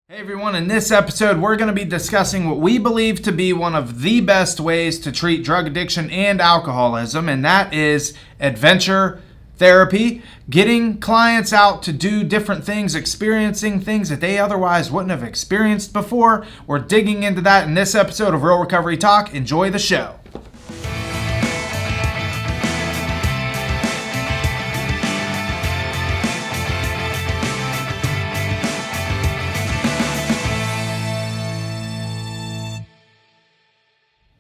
Hey everyone, in this episode we're going to be discussing what we believe to be one of the best ways to treat drug addiction and alcoholism, and that is adventure therapy, getting clients out to do different things, experiencing things that they otherwise wouldn't have experienced before. We're digging into that in this episode of Real Recovery Talk. Enjoy the show.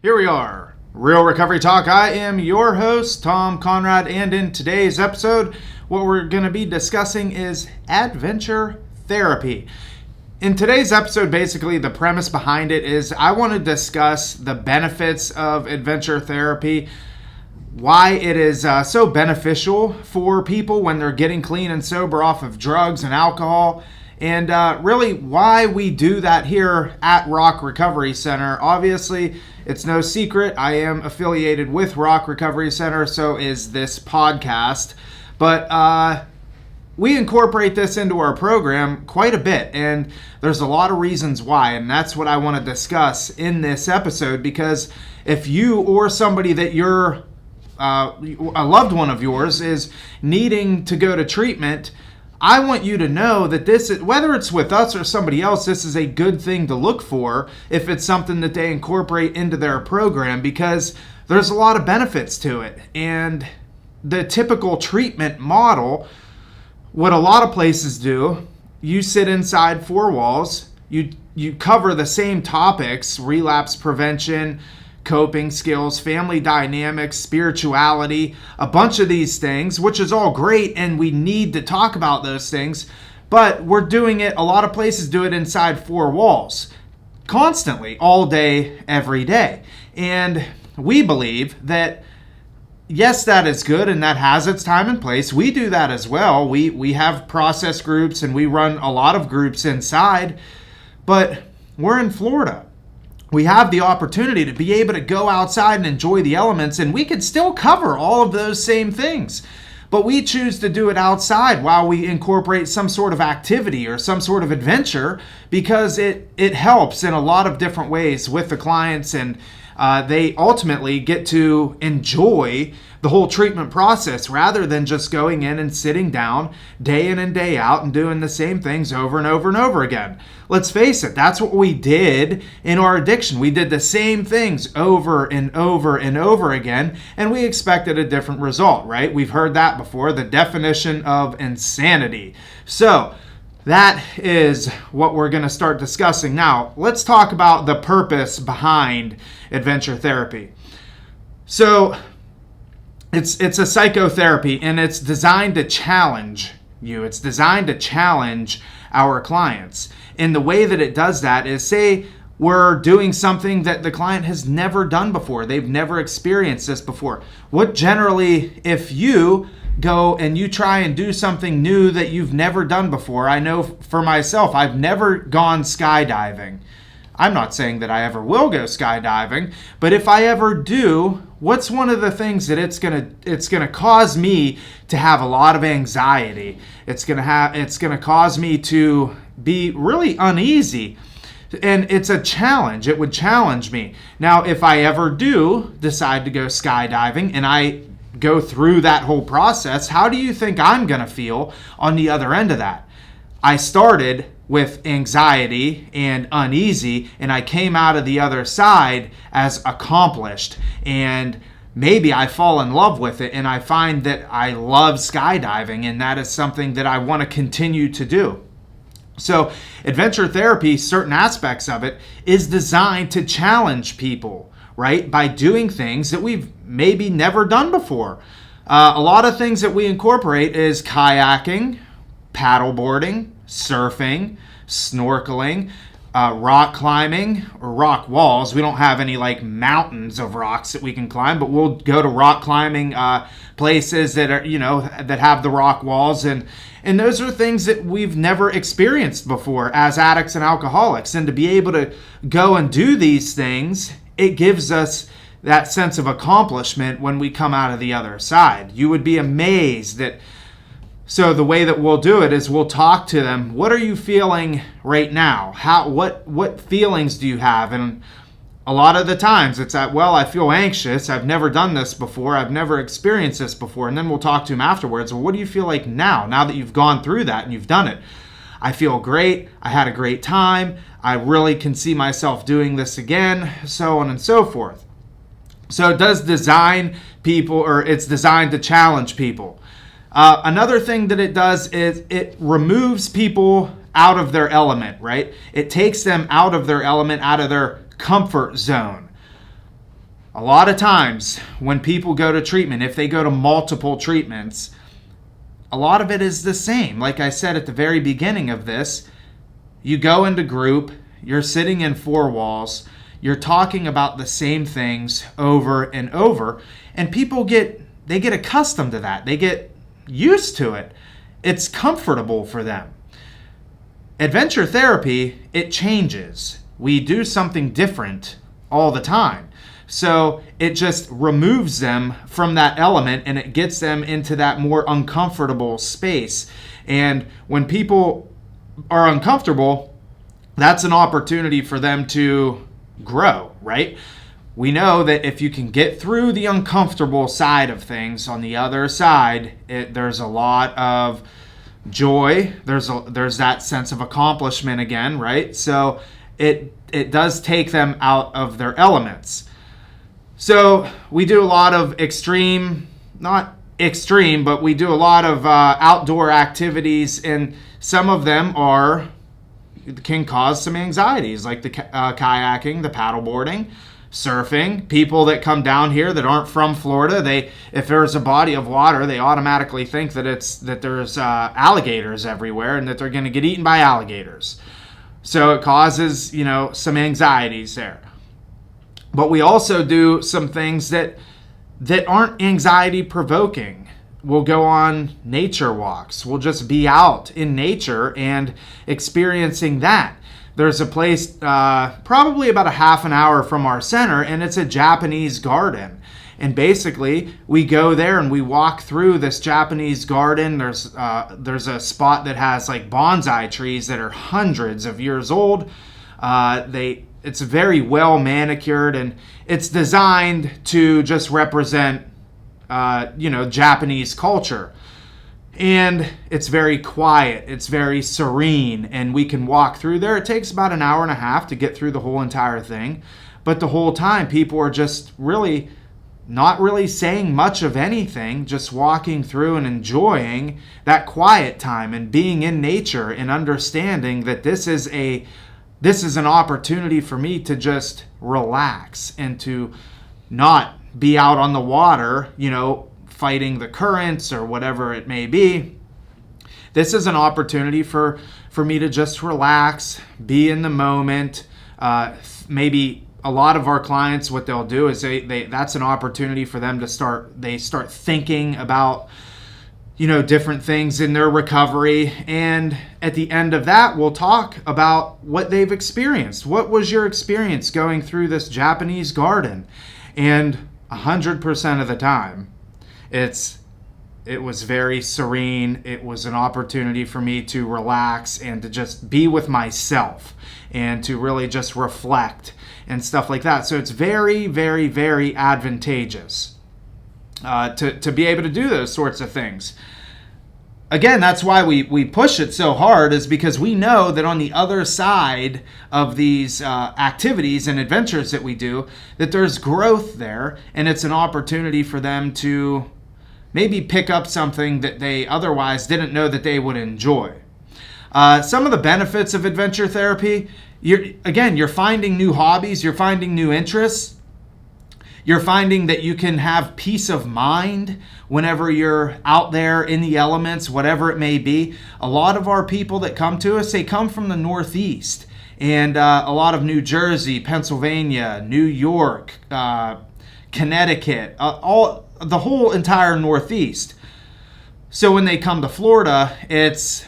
Here we are, Real Recovery Talk. I am your host, Tom Conrad, and in today's episode, what we're going to be discussing is adventure therapy. In today's episode, basically, the premise behind it is I want to discuss the benefits of adventure therapy, why it is so beneficial for people when they're getting clean and sober off of drugs and alcohol, and really why we do that here at Rock Recovery Center. Obviously, it's no secret I am affiliated with Rock Recovery Center, so is this podcast. But we incorporate this into our program quite a bit, and there's a lot of reasons why, and that's what I want to discuss in this episode, because if you or somebody that you're a loved one of yours is needing to go to treatment, I want you to know that this, whether it's with us or somebody else, this is a good thing to look for if it's something that they incorporate into their program, because there's a lot of benefits to it. And the typical treatment model, what a lot of places do, you sit inside four walls, you cover the same topics: relapse prevention, coping skills, family dynamics, spirituality, a bunch of these things, which is all great, and we need to talk about those things, but we're doing it, a lot of places do it inside four walls, constantly, all day, every day. And we believe that, yes, that is good, and that has its time and place. We do that as well. We have process groups, and we run a lot of groups inside, but we're in Florida. We have the opportunity to be able to go outside and enjoy the elements, and we could still cover all of those same things. But we choose to do it outside while we incorporate some sort of activity or some sort of adventure, because it helps in a lot of different ways with the clients, and they ultimately get to enjoy the whole treatment process rather than just going in and sitting down day in and day out and doing the same things over and over and over again. Let's face it, that's what we did in our addiction. We did the same things over and over and over again, and we expected a different result, right? We've heard that before, the definition of insanity. So that is what we're going to start discussing now. Let's talk about the purpose behind adventure therapy. So it's a psychotherapy, and it's designed to challenge you. It's designed to challenge our clients. And the way that it does that is, say we're doing something that the client has never done before. They've never experienced this before. What generally, if you go and you try and do something new that you've never done before, I know for myself, I've never gone skydiving. I'm not saying that I ever will go skydiving, but if I ever do, what's one of the things that it's gonna cause me to have a lot of anxiety? It's gonna cause me to be really uneasy, and it's a challenge. It would challenge me. Now, if I ever do decide to go skydiving and I go through that whole process, how do you think I'm gonna feel on the other end of that? I started with anxiety and uneasy, and I came out of the other side as accomplished, and maybe I fall in love with it and I find that I love skydiving, and that is something that I want to continue to do. So adventure therapy, certain aspects of it, is designed to challenge people, right? By doing things that we've maybe never done before. A lot of things that we incorporate is kayaking, paddleboarding, surfing, snorkeling, rock climbing, or rock walls. We don't have any like mountains of rocks that we can climb, but we'll go to rock climbing places that are, that have the rock walls, and those are things that we've never experienced before as addicts and alcoholics. And to be able to go and do these things, it gives us that sense of accomplishment when we come out of the other side. You would be amazed that So the way that we'll do it is we'll talk to them. What are you feeling right now? What feelings do you have? And a lot of the times it's that, well, I feel anxious. I've never done this before. I've never experienced this before. And then we'll talk to them afterwards. Well, what do you feel like now that you've gone through that and you've done it? I feel great. I had a great time. I really can see myself doing this again, so on and so forth. So it does design people, or it's designed to challenge people. Another thing that it does is it removes people out of their element, right? It takes them out of their element, out of their comfort zone. A lot of times when people go to treatment, if they go to multiple treatments, a lot of it is the same. Like I said at the very beginning of this, you go into group, you're sitting in four walls, you're talking about the same things over and over, and people get accustomed to that. They get used to it. It's comfortable for them. Adventure therapy, it changes. We do something different all the time. So it just removes them from that element and it gets them into that more uncomfortable space. And when people are uncomfortable, that's an opportunity for them to grow, right? We know that if you can get through the uncomfortable side of things, on the other side, there's a lot of joy. There's that sense of accomplishment again, right? So it does take them out of their elements. So we do a lot of not extreme, but we do a lot of outdoor activities, and some of them can cause some anxieties, like the kayaking, the paddleboarding, surfing. People that come down here that aren't from Florida, if there's a body of water, they automatically think that there's alligators everywhere and that they're going to get eaten by alligators. So it causes, some anxieties there. But we also do some things that aren't anxiety provoking. We'll go on nature walks. We'll just be out in nature and experiencing that. There's a place probably about a half an hour from our center, and it's a Japanese garden. And basically, we go there and we walk through this Japanese garden. There's a spot that has like bonsai trees that are hundreds of years old. It's very well manicured, and it's designed to just represent, Japanese culture. And it's very quiet. It's very serene, and we can walk through there. It takes about an hour and a half to get through the whole entire thing. But the whole time, people are just really not really saying much of anything, just walking through and enjoying that quiet time and being in nature and understanding that this is an opportunity for me to just relax and to not be out on the water, fighting the currents or whatever it may be. This is an opportunity for me to just relax, be in the moment. Maybe a lot of our clients, what they'll do is that's an opportunity for them to start thinking about different things in their recovery. And at the end of that, we'll talk about what they've experienced. What was your experience going through this Japanese garden? And 100% of the time, it was very serene. It was an opportunity for me to relax and to just be with myself and to really just reflect and stuff like that. So it's very, very, very advantageous to be able to do those sorts of things. Again, that's why we push it so hard, is because we know that on the other side of these activities and adventures that we do, that there's growth there, and it's an opportunity for them to maybe pick up something that they otherwise didn't know that they would enjoy. Some of the benefits of adventure therapy, you're finding new hobbies, you're finding new interests. You're finding that you can have peace of mind whenever you're out there in the elements, whatever it may be. A lot of our people that come to us, they come from the Northeast, and a lot of New Jersey, Pennsylvania, New York, Connecticut, the whole entire Northeast. So when they come to Florida, it's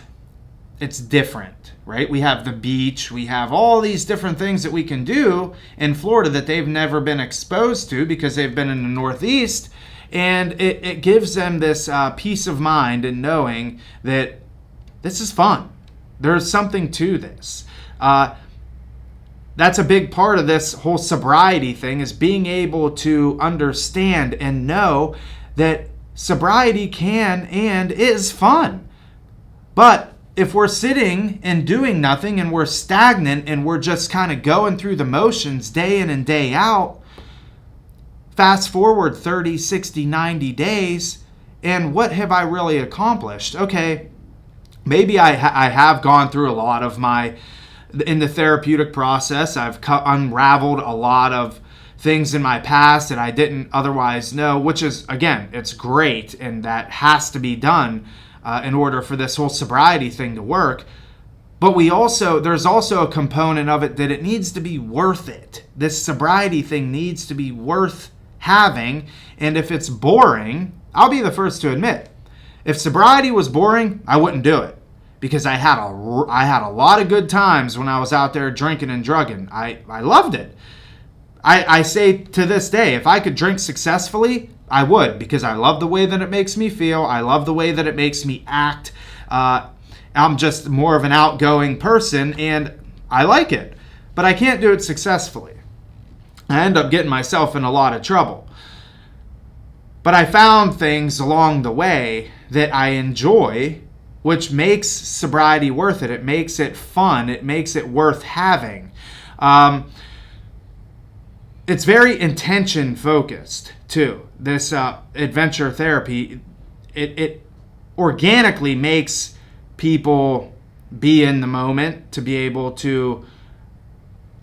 different. Right? We have the beach, we have all these different things that we can do in Florida that they've never been exposed to because they've been in the Northeast, And it gives them this peace of mind in knowing that this is fun. There's something to this. That's a big part of this whole sobriety thing, is being able to understand and know that sobriety can and is fun. But if we're sitting and doing nothing and we're stagnant and we're just kind of going through the motions day in and day out, fast forward 30, 60, 90 days, and what have I really accomplished? Okay, maybe I have gone through a lot of in the therapeutic process. I've unraveled a lot of things in my past that I didn't otherwise know, which is, again, it's great, and that has to be done in order for this whole sobriety thing to work. But there's also a component of it that it needs to be worth it. This sobriety thing needs to be worth having, and if it's boring, I'll be the first to admit, if sobriety was boring, I wouldn't do it, because I had a lot of good times when I was out there drinking and drugging. I loved it. I say to this day, if I could drink successfully, I would, because I love the way that it makes me feel. I love the way that it makes me act. I'm just more of an outgoing person, and I like it. But I can't do it successfully. I end up getting myself in a lot of trouble. But I found things along the way that I enjoy, which makes sobriety worth it. It makes it fun. It makes it worth having. It's very intention focused too. This adventure therapy, it organically makes people be in the moment, to be able to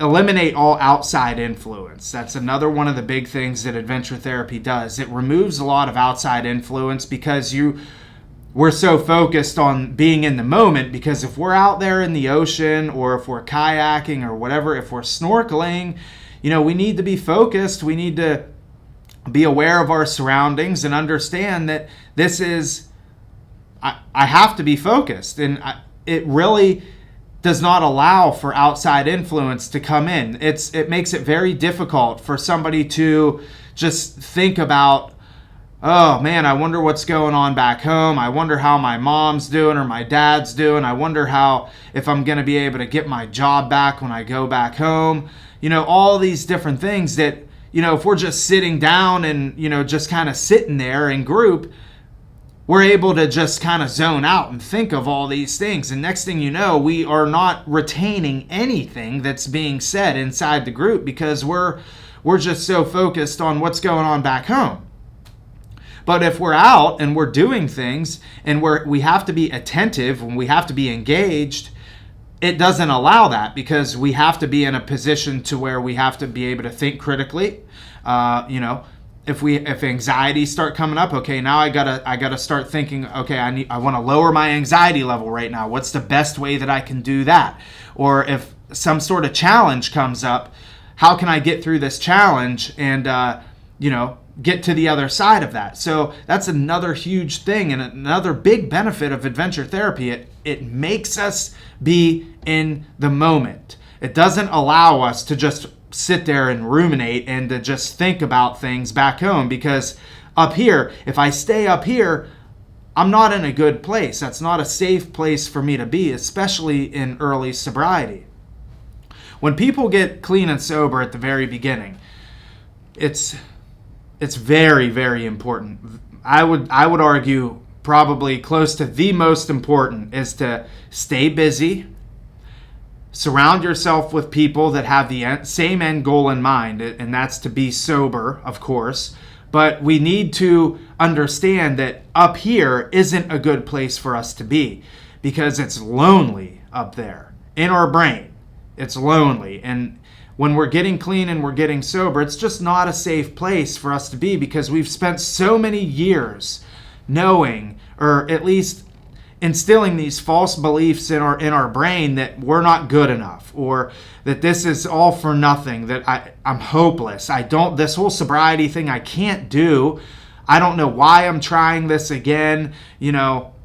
eliminate all outside influence. That's another one of the big things that adventure therapy does. It removes a lot of outside influence because we're so focused on being in the moment, because if we're out there in the ocean, or if we're kayaking or whatever, if we're snorkeling, we need to be focused. We need to be aware of our surroundings and understand that this is, I have to be focused. And it really does not allow for outside influence to come in. It makes it very difficult for somebody to just think about, oh man, I wonder what's going on back home. I wonder how my mom's doing or my dad's doing. I wonder if I'm going to be able to get my job back when I go back home. All these different things that, if we're just sitting down and, just kind of sitting there in group, we're able to just kind of zone out and think of all these things. And next thing you know, we are not retaining anything that's being said inside the group, because we're just so focused on what's going on back home. But if we're out and we're doing things and we have to be attentive and we have to be engaged, it doesn't allow that, because we have to be in a position to where we have to be able to think critically. If anxiety start coming up, okay, now I gotta start thinking, okay, I want to lower my anxiety level right now. What's the best way that I can do that? Or if some sort of challenge comes up, how can I get through this challenge and get to the other side of that? So that's another huge thing, and another big benefit of adventure therapy. It makes us be in the moment. It doesn't allow us to just sit there and ruminate and to just think about things back home, because up here, if I stay up here, I'm not in a good place. That's not a safe place for me to be, especially in early sobriety. When people get clean and sober at the very beginning, it's very, very important. I would argue probably close to the most important is to stay busy, surround yourself with people that have the same end goal in mind, and that's to be sober, of course. But we need to understand that up here isn't a good place for us to be, because it's lonely up there in our brain. It's lonely. And when we're getting clean and we're getting sober, it's just not a safe place for us to be, because we've spent so many years knowing, or at least instilling these false beliefs in our brain, that we're not good enough, or that this is all for nothing, that I'm hopeless. This whole sobriety thing I can't do. I don't know why I'm trying this again.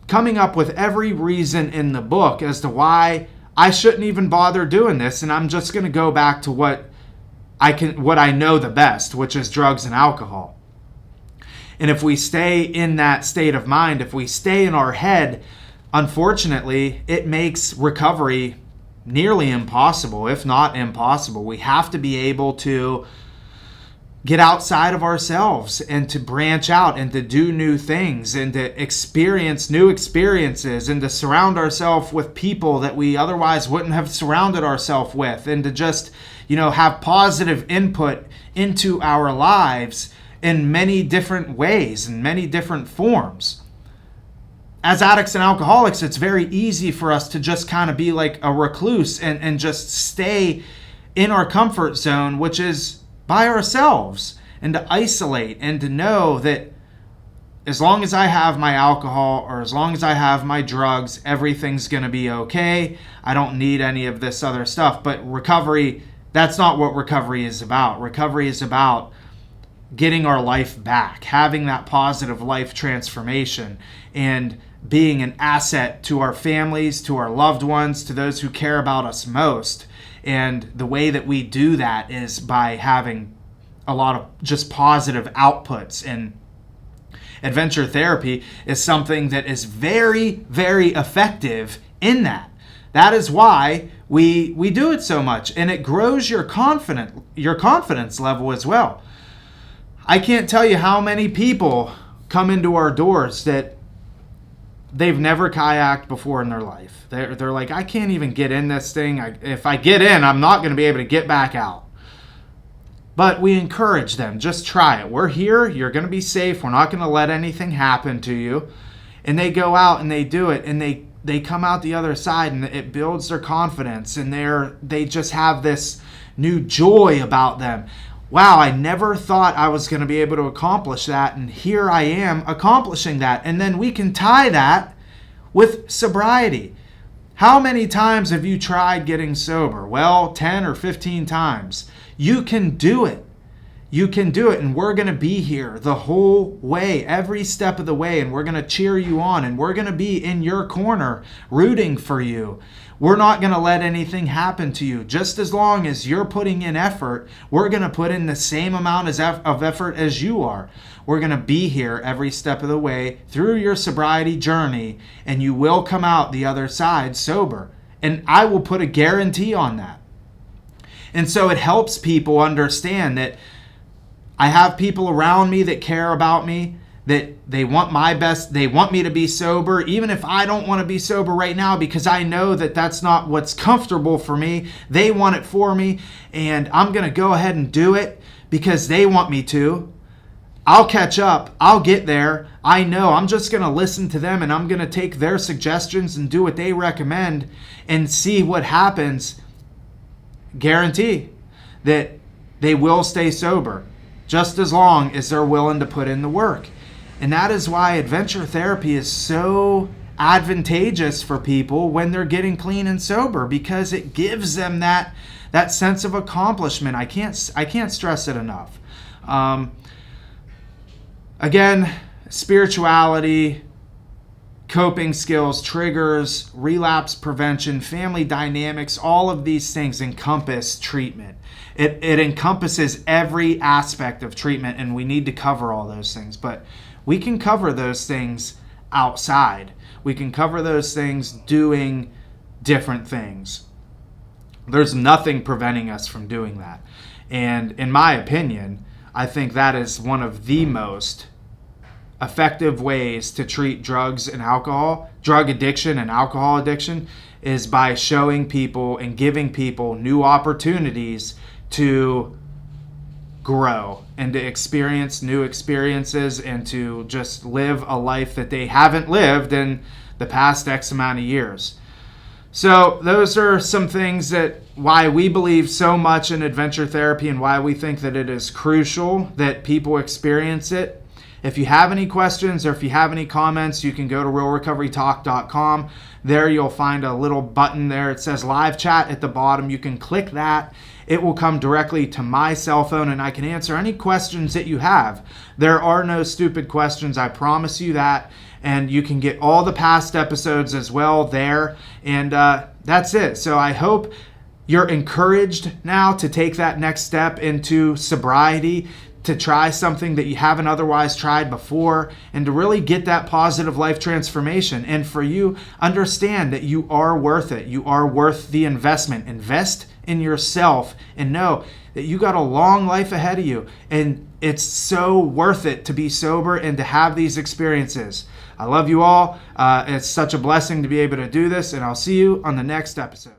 Coming up with every reason in the book as to why I shouldn't even bother doing this, and I'm just going to go back to what I know the best, which is drugs and alcohol. And if we stay in that state of mind, if we stay in our head, unfortunately, it makes recovery nearly impossible, if not impossible. We have to be able to get outside of ourselves and to branch out and to do new things and to experience new experiences and to surround ourselves with people that we otherwise wouldn't have surrounded ourselves with, and to just, have positive input into our lives in many different ways, in many different forms. As addicts and alcoholics, it's very easy for us to just kind of be like a recluse and just stay in our comfort zone, which is by ourselves, and to isolate and to know that as long as I have my alcohol or as long as I have my drugs, everything's going to be okay. I don't need any of this other stuff. But recovery, that's not what recovery is about. Recovery is about getting our life back, having that positive life transformation, and being an asset to our families, to our loved ones, to those who care about us most. And the way that we do that is by having a lot of just positive outputs. And adventure therapy is something that is very, very effective in that. That is why we do it so much. And it grows your confidence level as well. I can't tell you how many people come into our doors that they've never kayaked before in their life. They're like, I can't even get in this thing. If I get in, I'm not going to be able to get back out. But we encourage them, just try it. We're here. You're going to be safe. We're not going to let anything happen to you. And they go out and they do it, and they come out the other side, and it builds their confidence, and they just have this new joy about them. Wow, I never thought I was going to be able to accomplish that, and here I am accomplishing that. And then we can tie that with sobriety. How many times have you tried getting sober? Well, 10 or 15 times. You can do it. You can do it, and we're going to be here the whole way, every step of the way, and we're going to cheer you on, and we're going to be in your corner rooting for you. We're not going to let anything happen to you. Just as long as you're putting in effort, we're going to put in the same amount of effort as you are. We're going to be here every step of the way through your sobriety journey, and you will come out the other side sober. And I will put a guarantee on that. And so it helps people understand that I have people around me that care about me, that they want my best. They want me to be sober, even if I don't want to be sober right now, because I know that that's not what's comfortable for me. They want it for me, and I'm going to go ahead and do it because they want me to. I'll catch up. I'll get there. I know. I'm just going to listen to them, and I'm going to take their suggestions and do what they recommend and see what happens. Guarantee that they will stay sober just as long as they're willing to put in the work. And that is why adventure therapy is so advantageous for people when they're getting clean and sober, because it gives them that sense of accomplishment. I can't stress it enough. Again, spirituality, coping skills, triggers, relapse prevention, family dynamics, all of these things encompass treatment. It encompasses every aspect of treatment, and we need to cover all those things. But we can cover those things outside. We can cover those things doing different things. There's nothing preventing us from doing that. And in my opinion, I think that is one of the most effective ways to treat drugs and alcohol, drug addiction and alcohol addiction, is by showing people and giving people new opportunities to grow and to experience new experiences and to just live a life that they haven't lived in the past X amount of years. So those are some things that why we believe so much in adventure therapy and why we think that it is crucial that people experience it. If you have any questions or if you have any comments, you can go to realrecoverytalk.com. There you'll find a little button there. It says live chat at the bottom. You can click that. It will come directly to my cell phone, and I can answer any questions that you have. There are no stupid questions. I promise you that. And you can get all the past episodes as well there. And that's it. So I hope you're encouraged now to take that next step into sobriety, to try something that you haven't otherwise tried before, and to really get that positive life transformation. And for you, understand that you are worth it. You are worth the investment. Invest in yourself and know that you got a long life ahead of you, and it's so worth it to be sober and to have these experiences. I love you all. It's such a blessing to be able to do this, and I'll see you on the next episode.